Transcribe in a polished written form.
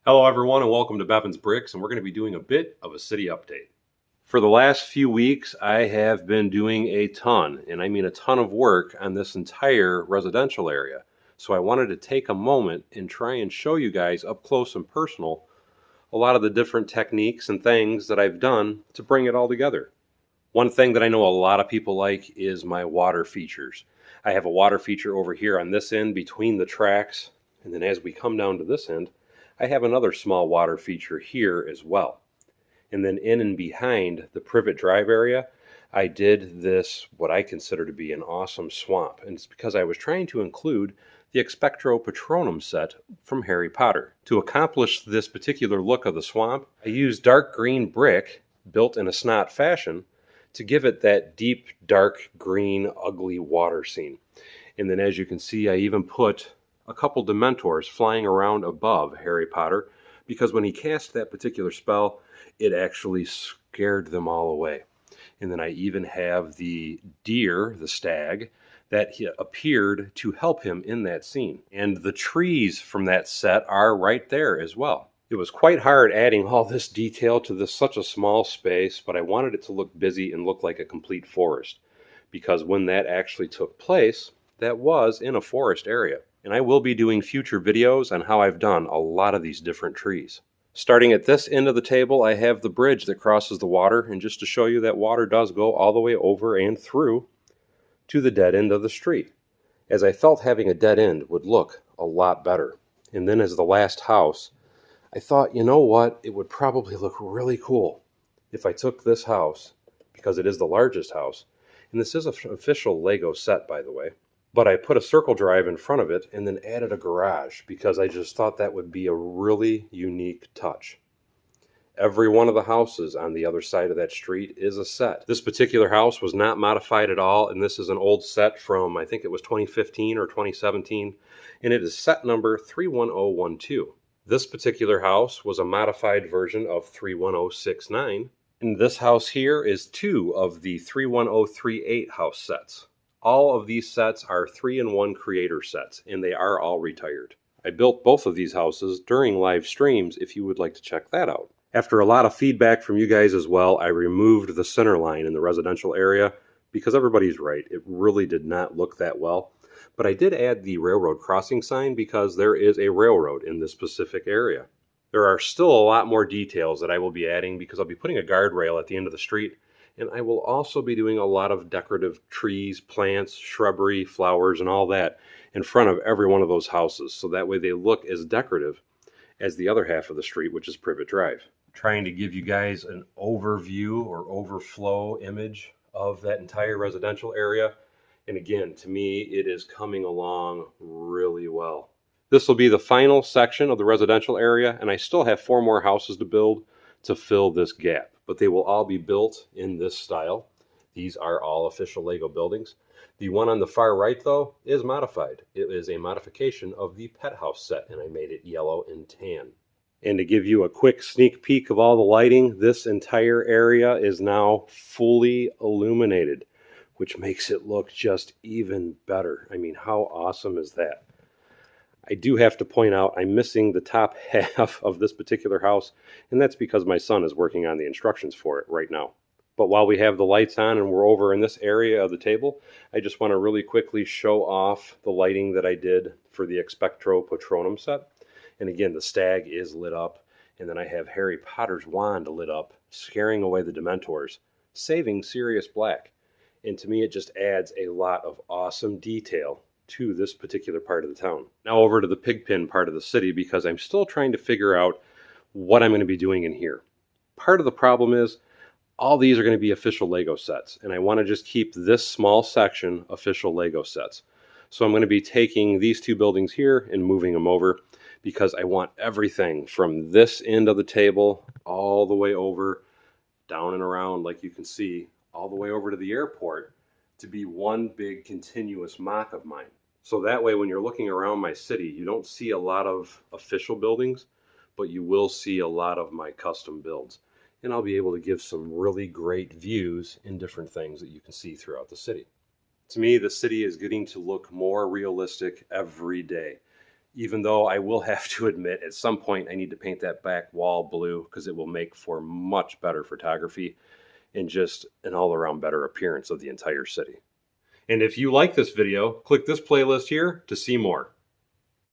Hello everyone and welcome to Bevins Bricks, and we're going to be doing a bit of a city update. For the last few weeks I have been doing a ton, and I mean a ton of work on this entire residential area. So I wanted to take a moment and try and show you guys up close and personal a lot of the different techniques and things that I've done to bring it all together. One thing that I know a lot of people like is my water features. I have a water feature over here on this end between the tracks, and then as we come down to this end, I have another small water feature here as well. And then in and behind the privet drive area, I did this, what I consider to be an awesome swamp. And it's because I was trying to include the Expectro Patronum set from Harry Potter. To accomplish this particular look of the swamp, I used dark green brick built in a snot fashion to give it that deep, dark green, ugly water scene. And then as you can see, I even put a couple Dementors flying around above Harry Potter, because when he cast that particular spell, it actually scared them all away. And then I even have the deer, the stag, that appeared to help him in that scene. And the trees from that set are right there as well. It was quite hard adding all this detail to such a small space, but I wanted it to look busy and look like a complete forest, because when that actually took place, that was in a forest area. And I will be doing future videos on how I've done a lot of these different trees. Starting at this end of the table, I have the bridge that crosses the water, and just to show you that water does go all the way over and through to the dead end of the street, as I felt having a dead end would look a lot better. And then as the last house, I thought, you know what, it would probably look really cool if I took this house, because it is the largest house, and this is an official Lego set, by the way, but I put a circle drive in front of it and then added a garage because I just thought that would be a really unique touch. Every one of the houses on the other side of that street is a set. This particular house was not modified at all, and this is an old set from, I think it was 2015 or 2017, and it is set number 31012. This particular house was a modified version of 31069, and this house here is two of the 31038 house sets. All of these sets are 3-in-1 creator sets, and they are all retired. I built both of these houses during live streams if you would like to check that out. After a lot of feedback from you guys as well, I removed the center line in the residential area because everybody's right, it really did not look that well. But I did add the railroad crossing sign because there is a railroad in this specific area. There are still a lot more details that I will be adding because I'll be putting a guardrail at the end of the street, and I will also be doing a lot of decorative trees, plants, shrubbery, flowers, and all that in front of every one of those houses, so that way they look as decorative as the other half of the street, which is Privet Drive. Trying to give you guys an overview or overflow image of that entire residential area. And again, to me, it is coming along really well. This will be the final section of the residential area, and I still have 4 more houses to build to fill this gap, but they will all be built in this style. These are all official Lego buildings. The one on the far right, though, is modified. It is a modification of the pet house set, and I made it yellow and tan. And to give you a quick sneak peek of all the lighting, this entire area is now fully illuminated, which makes it look just even better. I mean, how awesome is that? I do have to point out I'm missing the top half of this particular house, and that's because my son is working on the instructions for it right now. But while we have the lights on and we're over in this area of the table, I just want to really quickly show off the lighting that I did for the Expectro Patronum set. And again, the stag is lit up, and then I have Harry Potter's wand lit up, scaring away the Dementors, saving Sirius Black. And to me, it just adds a lot of awesome detail to this particular part of the town. Now over to the Pigpen part of the city, because I'm still trying to figure out what I'm going to be doing in here. Part of the problem is all these are going to be official Lego sets, and I want to just keep this small section official Lego sets. So I'm going to be taking these 2 buildings here and moving them over, because I want everything from this end of the table all the way over, down and around, like you can see, all the way over to the airport, to be one big continuous mock of mine. So that way when you're looking around my city, you don't see a lot of official buildings, but you will see a lot of my custom builds. And I'll be able to give some really great views in different things that you can see throughout the city. To me, the city is getting to look more realistic every day. even though I will have to admit at some point I need to paint that back wall blue because it will make for much better photography and just an all-around better appearance of the entire city. And if you like this video, click this playlist here to see more.